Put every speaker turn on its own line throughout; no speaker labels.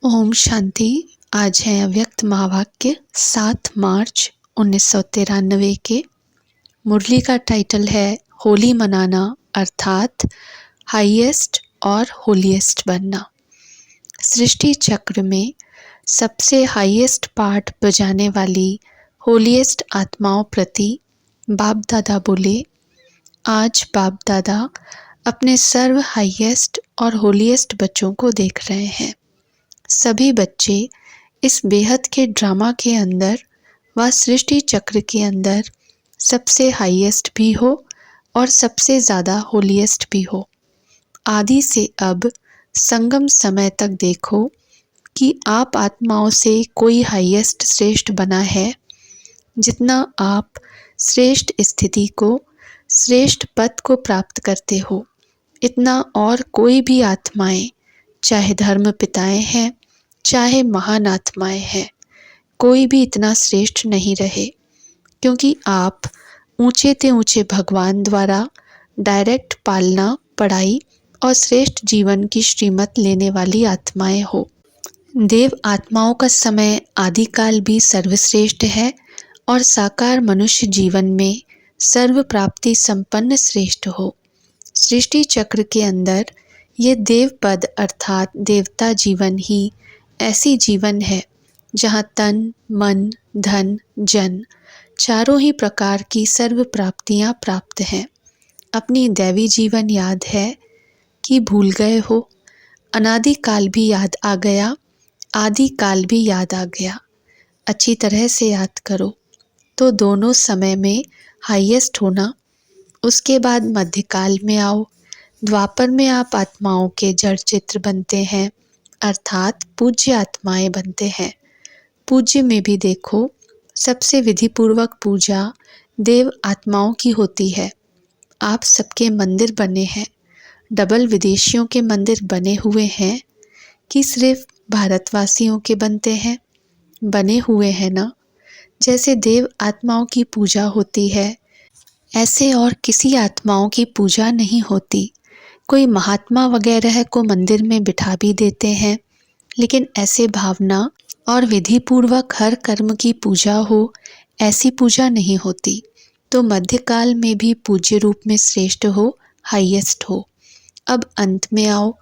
ओम शांति। आज है अव्यक्त महावाक्य 7 मार्च 1993 के। मुरली का टाइटल है होली मनाना अर्थात हाईएस्ट और होलीएस्ट बनना। सृष्टि चक्र में सबसे हाईएस्ट पार्ट बजाने वाली होलीएस्ट आत्माओं प्रति बाप दादा बोले, आज बाप दादा अपने सर्व हाईएस्ट और होलीएस्ट बच्चों को देख रहे हैं। सभी बच्चे इस बेहद के ड्रामा के अंदर व सृष्टि चक्र के अंदर सबसे हाईएस्ट भी हो और सबसे ज़्यादा होलीएस्ट भी हो। आदि से अब संगम समय तक देखो कि आप आत्माओं से कोई हाईएस्ट श्रेष्ठ बना है। जितना आप श्रेष्ठ स्थिति को, श्रेष्ठ पद को प्राप्त करते हो, इतना और कोई भी आत्माएं, चाहे धर्म पिताएं हैं, चाहे महान आत्माएं हैं, कोई भी इतना श्रेष्ठ नहीं रहे, क्योंकि आप ऊंचे ते ऊंचे भगवान द्वारा डायरेक्ट पालना, पढ़ाई और श्रेष्ठ जीवन की श्रीमत लेने वाली आत्माएं हो। देव आत्माओं का समय आदिकाल भी सर्वश्रेष्ठ है और साकार मनुष्य जीवन में सर्व प्राप्ति संपन्न श्रेष्ठ हो। सृष्टि चक्र के अंदर ये देव पद अर्थात देवता जीवन ही ऐसी जीवन है जहाँ तन, मन, धन, जन चारों ही प्रकार की सर्व प्राप्तियाँ प्राप्त हैं। अपनी दैवी जीवन याद है कि भूल गए हो? अनादि काल भी याद आ गया, आदि काल भी याद आ गया। अच्छी तरह से याद करो तो दोनों समय में हाईएस्ट होना। उसके बाद मध्यकाल में आओ। द्वापर में आप आत्माओं के जड़ चित्र बनते हैं अर्थात पूज्य आत्माएं बनते हैं। पूज्य में भी देखो सबसे विधिपूर्वक पूजा देव आत्माओं की होती है। आप सबके मंदिर बने हैं। डबल विदेशियों के मंदिर बने हुए हैं कि सिर्फ भारतवासियों के बनते हैं? बने हुए हैं ना। जैसे देव आत्माओं की पूजा होती है, ऐसे और किसी आत्माओं की पूजा नहीं होती। कोई महात्मा वगैरह को मंदिर में बिठा भी देते हैं, लेकिन ऐसे भावना और विधि पूर्वक हर कर्म की पूजा हो, ऐसी पूजा नहीं होती। तो मध्यकाल में भी पूज्य रूप में श्रेष्ठ हो, हाईएस्ट हो। अब अंत में आओ।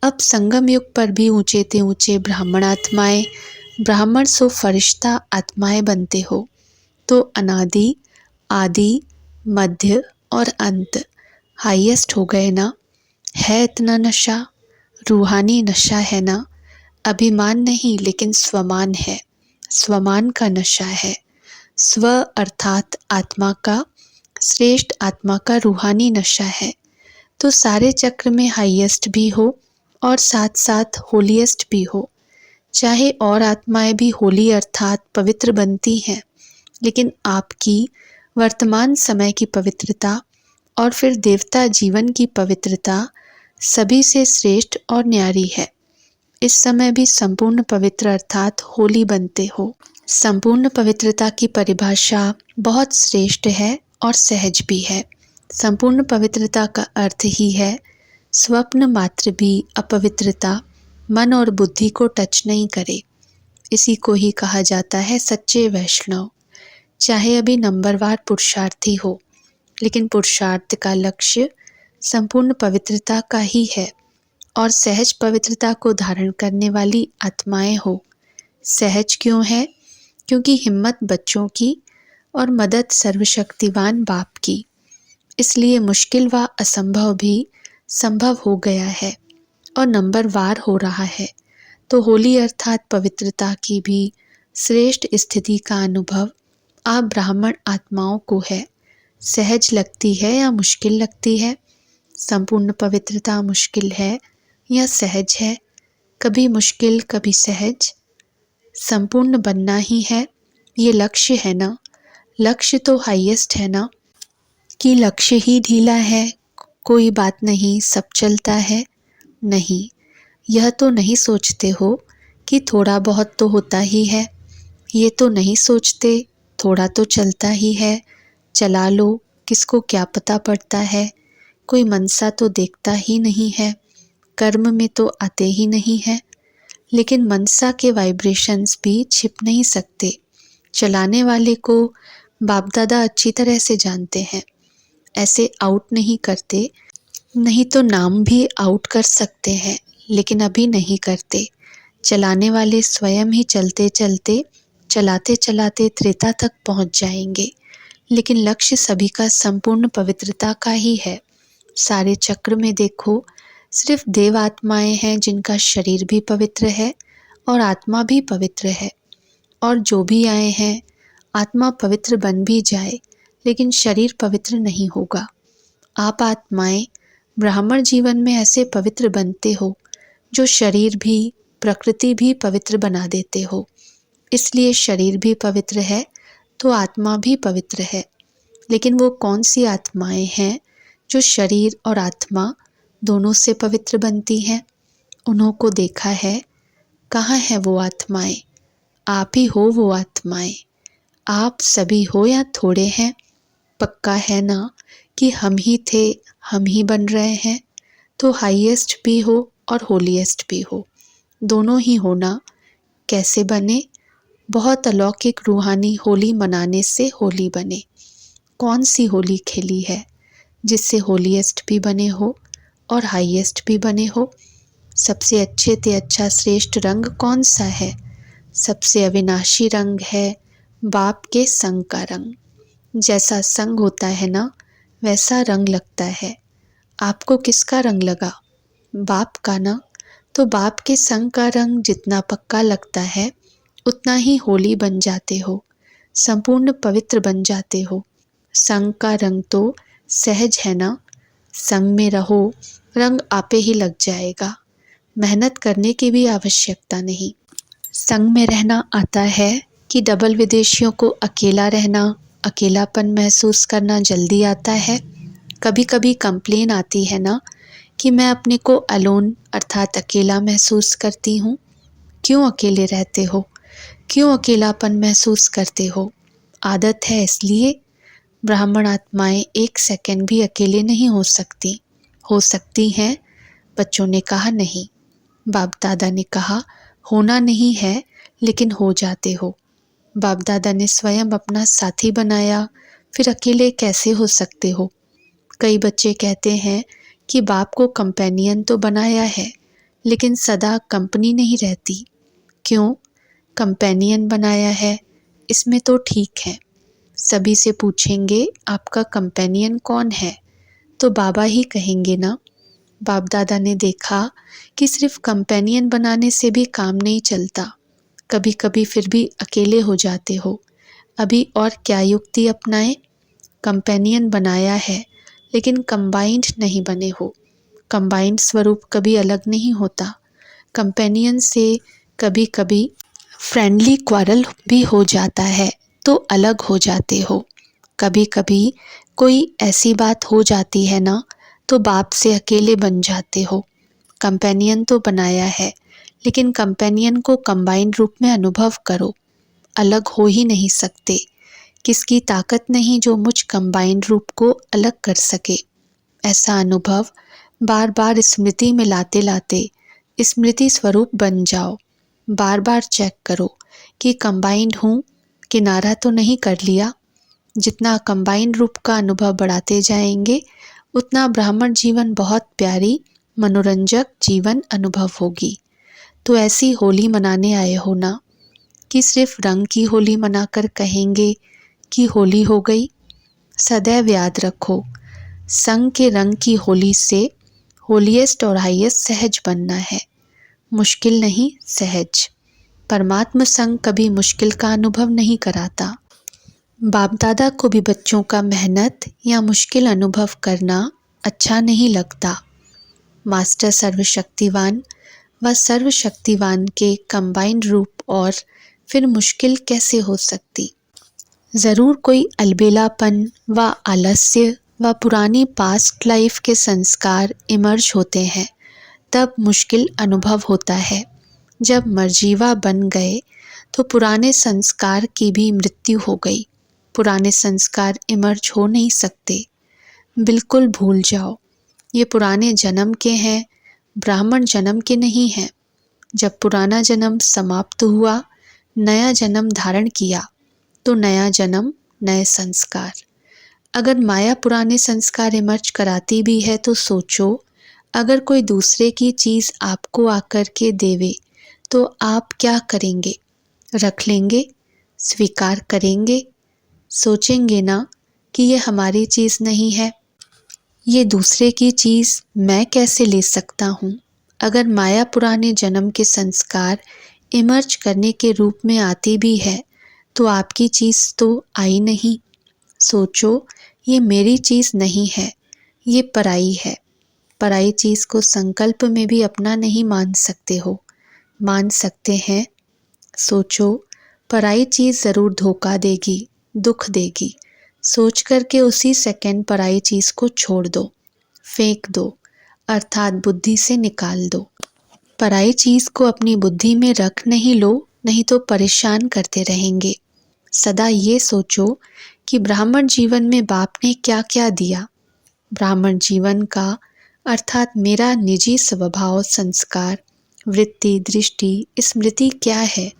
अब संगम युग पर भी ऊंचे ते ऊंचे ब्राह्मण आत्माएं, ब्राह्मण सो फरिश्ता आत्माएं बनते हो। तो अनादि, आदि, मध्य और अंत हाईएस्ट हो गए ना। है इतना नशा, रूहानी नशा है ना। अभिमान नहीं लेकिन स्वमान है, स्वमान का नशा है। स्व अर्थात आत्मा का, श्रेष्ठ आत्मा का रूहानी नशा है। तो सारे चक्र में हाईएस्ट भी हो और साथ साथ होलीएस्ट भी हो। चाहे और आत्माएं भी होली अर्थात पवित्र बनती हैं, लेकिन आपकी वर्तमान समय की पवित्रता और फिर देवता जीवन की पवित्रता सभी से श्रेष्ठ और न्यारी है। इस समय भी संपूर्ण पवित्र अर्थात होली बनते हो। संपूर्ण पवित्रता की परिभाषा बहुत श्रेष्ठ है और सहज भी है। संपूर्ण पवित्रता का अर्थ ही है स्वप्न मात्र भी अपवित्रता मन और बुद्धि को टच नहीं करे। इसी को ही कहा जाता है सच्चे वैष्णव। चाहे अभी नंबरवार पुरुषार्थी हो, लेकिन पुरुषार्थ का लक्ष्य संपूर्ण पवित्रता का ही है और सहज पवित्रता को धारण करने वाली आत्माएं हो। सहज क्यों है? क्योंकि हिम्मत बच्चों की और मदद सर्वशक्तिवान बाप की, इसलिए मुश्किल व असंभव भी संभव हो गया है और नंबरवार हो रहा है। तो होली अर्थात पवित्रता की भी श्रेष्ठ स्थिति का अनुभव आप ब्राह्मण आत्माओं को है। सहज लगती है या मुश्किल लगती है? संपूर्ण पवित्रता मुश्किल है या सहज है? कभी मुश्किल कभी सहज। संपूर्ण बनना ही है, ये लक्ष्य है ना। लक्ष्य तो हाईएस्ट है ना। कि लक्ष्य ही ढीला है, कोई बात नहीं, सब चलता है। नहीं, यह तो नहीं सोचते हो कि थोड़ा बहुत तो होता ही है। ये तो नहीं सोचते थोड़ा तो चलता ही है, चला लो, किसको क्या पता पड़ता है। कोई मनसा तो देखता ही नहीं है, कर्म में तो आते ही नहीं है। लेकिन मनसा के वाइब्रेशंस भी छिप नहीं सकते। चलाने वाले को बाप दादा अच्छी तरह से जानते हैं। ऐसे आउट नहीं करते, नहीं तो नाम भी आउट कर सकते हैं, लेकिन अभी नहीं करते। चलाने वाले स्वयं ही चलते चलते, चलाते चलाते त्रेता तक पहुंच जाएंगे। लेकिन लक्ष्य सभी का संपूर्ण पवित्रता का ही है। सारे चक्र में देखो, सिर्फ देव आत्माएं हैं जिनका शरीर भी पवित्र है और आत्मा भी पवित्र है। और जो भी आए हैं, आत्मा पवित्र बन भी जाए, लेकिन शरीर पवित्र नहीं होगा। आप आत्माएं ब्राह्मण जीवन में ऐसे पवित्र बनते हो जो शरीर भी, प्रकृति भी पवित्र बना देते हो। इसलिए शरीर भी पवित्र है तो आत्मा भी पवित्र है। लेकिन वो कौन सी आत्माएं हैं जो शरीर और आत्मा दोनों से पवित्र बनती हैं? उन्हों को देखा है? कहाँ है वो आत्माएं? आप ही हो वो आत्माएं। आप सभी हो या थोड़े हैं, पक्का है ना कि हम ही थे, हम ही बन रहे हैं? तो हाईएस्ट भी हो और होलीएस्ट भी हो, दोनों ही होना। कैसे बने? बहुत अलौकिक रूहानी होली मनाने से होली बने। कौन सी होली खेली है जिससे होलीएस्ट भी बने हो और हाईएस्ट भी बने हो? सबसे अच्छे से अच्छा श्रेष्ठ रंग कौन सा है? सबसे अविनाशी रंग है बाप के संग का रंग। जैसा संग होता है ना, वैसा रंग लगता है। आपको किसका रंग लगा? बाप का ना। तो बाप के संग का रंग जितना पक्का लगता है, उतना ही होली बन जाते हो, संपूर्ण पवित्र बन जाते हो। संग का रंग तो सहज है ना। संग में रहो, रंग आपे ही लग जाएगा। मेहनत करने की भी आवश्यकता नहीं। संग में रहना आता है कि डबल विदेशियों को अकेला रहना, अकेलापन महसूस करना जल्दी आता है। कभी कभी कंप्लेन आती है ना कि मैं अपने को अलोन अर्थात अकेला महसूस करती हूँ। क्यों अकेले रहते हो? क्यों अकेलापन महसूस करते हो? आदत है इसलिए। ब्राह्मण आत्माएं एक सेकंड भी अकेले नहीं हो सकती। हो सकती हैं? बच्चों ने कहा नहीं। बाप दादा ने कहा होना नहीं है, लेकिन हो जाते हो। बाप दादा ने स्वयं अपना साथी बनाया, फिर अकेले कैसे हो सकते हो? कई बच्चे कहते हैं कि बाप को कंपेनियन तो बनाया है, लेकिन सदा कंपनी नहीं रहती। क्यों? कंपेनियन बनाया है, इसमें तो ठीक है। सभी से पूछेंगे आपका कंपेनियन कौन है, तो बाबा ही कहेंगे ना। बाप दादा ने देखा कि सिर्फ कंपेनियन बनाने से भी काम नहीं चलता। कभी कभी फिर भी अकेले हो जाते हो। अभी और क्या युक्ति अपनाएं? कंपेनियन बनाया है, लेकिन कंबाइंड नहीं बने हो। कंबाइंड स्वरूप कभी अलग नहीं होता। कंपेनियन से कभी कभी फ्रेंडली क्वारल भी हो जाता है, तो अलग हो जाते हो। कभी कभी कोई ऐसी बात हो जाती है ना, तो बाप से अकेले बन जाते हो। कंपेनियन तो बनाया है, लेकिन कंपेनियन को कंबाइंड रूप में अनुभव करो। अलग हो ही नहीं सकते। किसकी ताकत नहीं जो मुझ कंबाइंड रूप को अलग कर सके। ऐसा अनुभव बार बार स्मृति में लाते लाते स्मृति स्वरूप बन जाओ। बार बार चेक करो कि कंबाइंड हूँ, किनारा तो नहीं कर लिया। जितना कंबाइंड रूप का अनुभव बढ़ाते जाएंगे, उतना ब्राह्मण जीवन बहुत प्यारी मनोरंजक जीवन अनुभव होगी। तो ऐसी होली मनाने आए हो ना कि सिर्फ रंग की होली मनाकर कहेंगे कि होली हो गई? सदैव याद रखो, संग के रंग की होली से होलीएस्ट और हाईएस्ट सहज बनना है। मुश्किल नहीं, सहज। परमात्म संग कभी मुश्किल का अनुभव नहीं कराता। बाप दादा को भी बच्चों का मेहनत या मुश्किल अनुभव करना अच्छा नहीं लगता। मास्टर सर्वशक्तिवान व सर्वशक्तिवान के कंबाइंड रूप और फिर मुश्किल कैसे हो सकती? ज़रूर कोई अलबेलापन व आलस्य व पुरानी पास्ट लाइफ के संस्कार इमर्ज होते हैं, तब मुश्किल अनुभव होता है। जब मर्जीवा बन गए तो पुराने संस्कार की भी मृत्यु हो गई। पुराने संस्कार इमर्ज हो नहीं सकते। बिल्कुल भूल जाओ, ये पुराने जन्म के हैं, ब्राह्मण जन्म के नहीं हैं। जब पुराना जन्म समाप्त हुआ, नया जन्म धारण किया, तो नया जन्म, नए संस्कार। अगर माया पुराने संस्कार इमर्ज कराती भी है तो सोचो, अगर कोई दूसरे की चीज़ आपको आकर के देवे तो आप क्या करेंगे? रख लेंगे? स्वीकार करेंगे? सोचेंगे ना कि ये हमारी चीज़ नहीं है, ये दूसरे की चीज़ मैं कैसे ले सकता हूँ? अगर माया पुराने जन्म के संस्कार इमर्ज करने के रूप में आती भी है तो आपकी चीज़ तो आई नहीं। सोचो, ये मेरी चीज़ नहीं है, ये पराई है। पराई चीज़ को संकल्प में भी अपना नहीं मान सकते हो, मान सकते हैं? सोचो, पराई चीज़ ज़रूर धोखा देगी, दुख देगी। सोच करके उसी सेकंड पराई चीज़ को छोड़ दो, फेंक दो, अर्थात बुद्धि से निकाल दो। पराई चीज़ को अपनी बुद्धि में रख नहीं लो, नहीं तो परेशान करते रहेंगे। सदा ये सोचो कि ब्राह्मण जीवन में बाप ने क्या क्या दिया। ब्राह्मण जीवन का अर्थात मेरा निजी स्वभाव, संस्कार, वृत्ति, दृष्टि, स्मृति क्या है?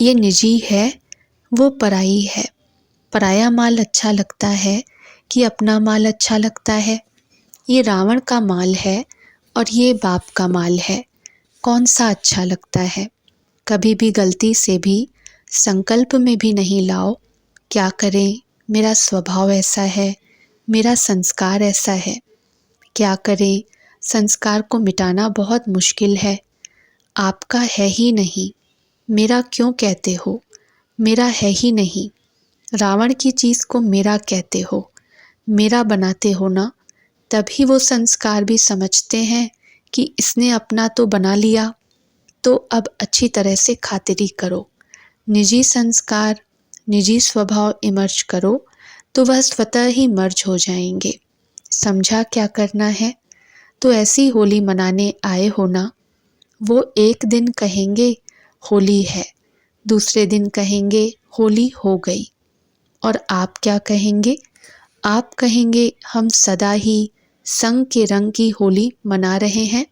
ये निजी है, वो पराई है। पराया माल अच्छा लगता है कि अपना माल अच्छा लगता है? ये रावण का माल है और ये बाप का माल है। कौन सा अच्छा लगता है? कभी भी गलती से भी संकल्प में भी नहीं लाओ। क्या करें, मेरा स्वभाव ऐसा है, मेरा संस्कार ऐसा है। क्या करें, संस्कार को मिटाना बहुत मुश्किल है। आपका है ही नहीं, मेरा क्यों कहते हो? मेरा है ही नहीं। रावण की चीज़ को मेरा कहते हो, मेरा बनाते हो ना, तभी वो संस्कार भी समझते हैं कि इसने अपना तो बना लिया, तो अब अच्छी तरह से खातिरी करो। निजी संस्कार, निजी स्वभाव इमर्ज करो तो वह स्वतः ही मर्ज हो जाएंगे। समझा क्या करना है? तो ऐसी होली मनाने आए हो ना, वो एक दिन कहेंगे होली है, दूसरे दिन कहेंगे होली हो गई, और आप क्या कहेंगे? आप कहेंगे हम सदा ही संग के रंग की होली मना रहे हैं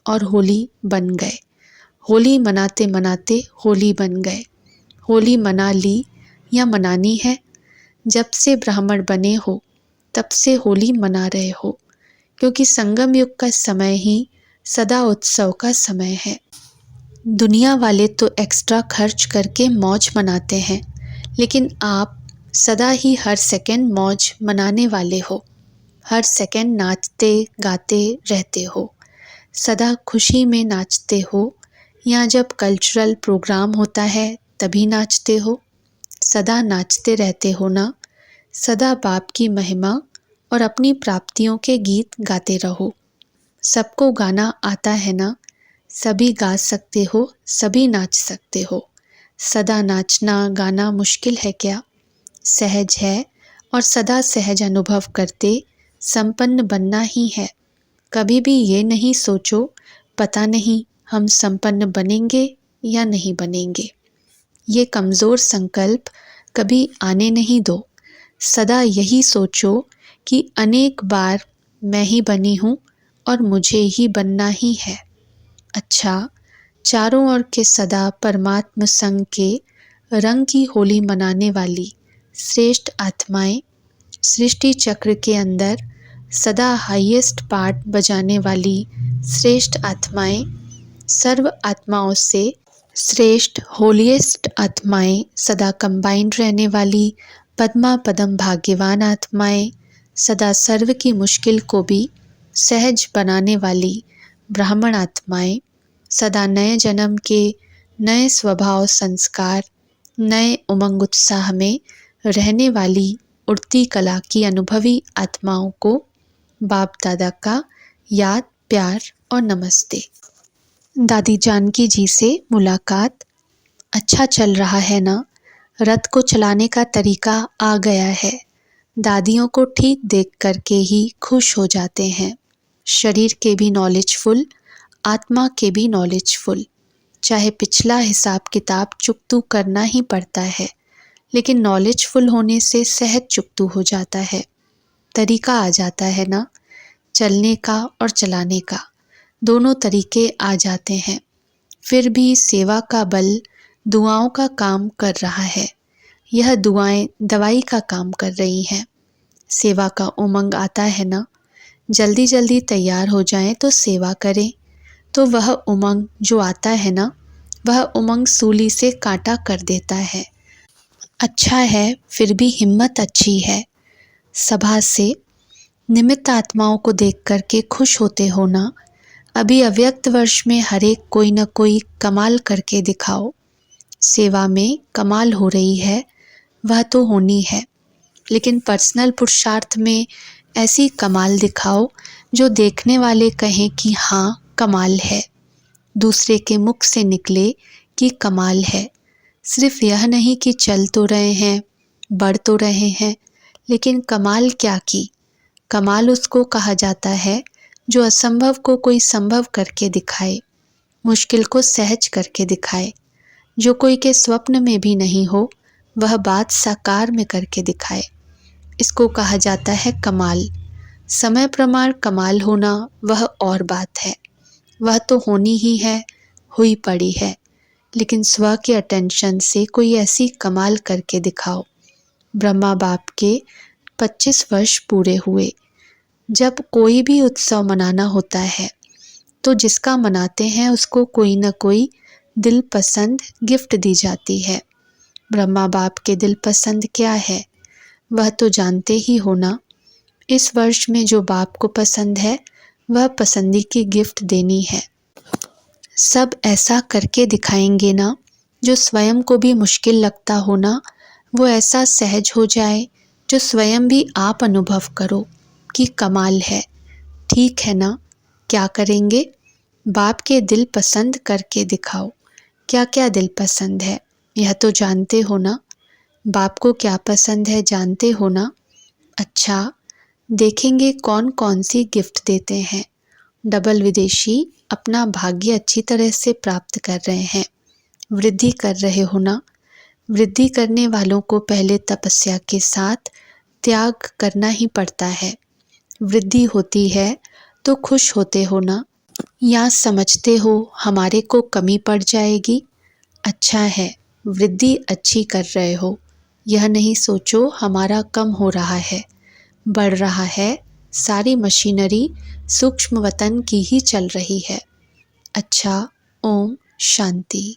और होली बन गए। होली मनाते मनाते होली बन गए। होली मना ली या मनानी है? जब से ब्राह्मण बने हो तब से होली मना रहे हो, क्योंकि संगम युग का समय ही सदा उत्सव का समय है। दुनिया वाले तो एक्स्ट्रा खर्च करके मौज मनाते हैं, लेकिन आप सदा ही हर सेकंड मौज मनाने वाले हो। हर सेकंड नाचते गाते रहते हो, सदा खुशी में नाचते हो, या जब कल्चरल प्रोग्राम होता है तभी नाचते हो। सदा नाचते रहते हो ना। सदा बाप की महिमा और अपनी प्राप्तियों के गीत गाते रहो। सबको गाना आता है ना, सभी गा सकते हो, सभी नाच सकते हो। सदा नाचना गाना मुश्किल है क्या? सहज है, और सदा सहज अनुभव करते संपन्न बनना ही है। कभी भी ये नहीं सोचो पता नहीं हम संपन्न बनेंगे या नहीं बनेंगे। ये कमज़ोर संकल्प कभी आने नहीं दो। सदा यही सोचो कि अनेक बार मैं ही बनी हूँ और मुझे ही बनना ही है। अच्छा, चारों ओर के सदा परमात्म संग के रंग की होली मनाने वाली श्रेष्ठ आत्माएं, सृष्टि चक्र के अंदर सदा हाईएस्ट पार्ट बजाने वाली श्रेष्ठ आत्माएं, सर्व आत्माओं से श्रेष्ठ होलीएस्ट आत्माएं, सदा कंबाइंड रहने वाली पद्मा पदम भाग्यवान आत्माएं, सदा सर्व की मुश्किल को भी सहज बनाने वाली ब्राह्मण आत्माएं, सदा नए जन्म के नए स्वभाव संस्कार, नए उमंग उत्साह में रहने वाली उड़ती कला की अनुभवी आत्माओं को बाप दादा का याद, प्यार और नमस्ते। दादी जानकी जी से मुलाकात। अच्छा चल रहा है ना? रथ को चलाने का तरीका आ गया है। दादियों को ठीक देख करके ही खुश हो जाते हैं। शरीर के भी नॉलेजफुल, आत्मा के भी नॉलेजफुल। चाहे पिछला हिसाब किताब चुकतू करना ही पड़ता है, लेकिन नॉलेजफुल होने से सहज चुकतू हो जाता है। तरीका आ जाता है ना, चलने का और चलाने का, दोनों तरीके आ जाते हैं। फिर भी सेवा का बल दुआओं का काम कर रहा है। यह दुआएं दवाई का काम कर रही हैं। सेवा का उमंग आता है ना, जल्दी जल्दी तैयार हो जाएं तो सेवा करें। तो वह उमंग जो आता है ना, वह उमंग सूली से कांटा कर देता है। अच्छा है, फिर भी हिम्मत अच्छी है। सभा से निमित्त आत्माओं को देख कर के खुश होते हो ना। अभी अव्यक्त वर्ष में हर एक कोई न कोई कमाल करके दिखाओ। सेवा में कमाल हो रही है, वह तो होनी है, लेकिन पर्सनल पुरुषार्थ में ऐसी कमाल दिखाओ जो देखने वाले कहें कि हाँ कमाल है, दूसरे के मुख से निकले कि कमाल है। सिर्फ यह नहीं कि चल तो रहे हैं, बढ़ तो रहे हैं, लेकिन कमाल क्या की। कमाल उसको कहा जाता है जो असंभव को कोई संभव करके दिखाए, मुश्किल को सहज करके दिखाए। जो कोई के स्वप्न में भी नहीं हो, वह बात साकार में करके दिखाए, इसको कहा जाता है कमाल। समय प्रमाण कमाल होना वह और बात है, वह तो होनी ही है, हुई पड़ी है, लेकिन स्व के अटेंशन से कोई ऐसी कमाल करके दिखाओ। ब्रह्मा बाप के 25 वर्ष पूरे हुए। जब कोई भी उत्सव मनाना होता है तो जिसका मनाते हैं उसको कोई न कोई दिल पसंद गिफ्ट दी जाती है। ब्रह्मा बाप के दिल पसंद क्या है वह तो जानते ही हो ना। इस वर्ष में जो बाप को पसंद है वह पसंदी की गिफ्ट देनी है। सब ऐसा करके दिखाएंगे ना, जो स्वयं को भी मुश्किल लगता हो ना, वो ऐसा सहज हो जाए जो स्वयं भी आप अनुभव करो कि कमाल है। ठीक है ना, क्या करेंगे? बाप के दिल पसंद करके दिखाओ। क्या क्या दिल पसंद है यह तो जानते हो ना। बाप को क्या पसंद है जानते हो ना। अच्छा, देखेंगे कौन कौन सी गिफ्ट देते हैं। डबल विदेशी अपना भाग्य अच्छी तरह से प्राप्त कर रहे हैं, वृद्धि कर रहे हो ना। वृद्धि करने वालों को पहले तपस्या के साथ त्याग करना ही पड़ता है। वृद्धि होती है तो खुश होते हो ना, या समझते हो हमारे को कमी पड़ जाएगी। अच्छा है, वृद्धि अच्छी कर रहे हो, यह नहीं सोचो हमारा कम हो रहा है, बढ़ रहा है। सारी मशीनरी सूक्ष्म वतन की ही चल रही है। अच्छा, ओम शांति।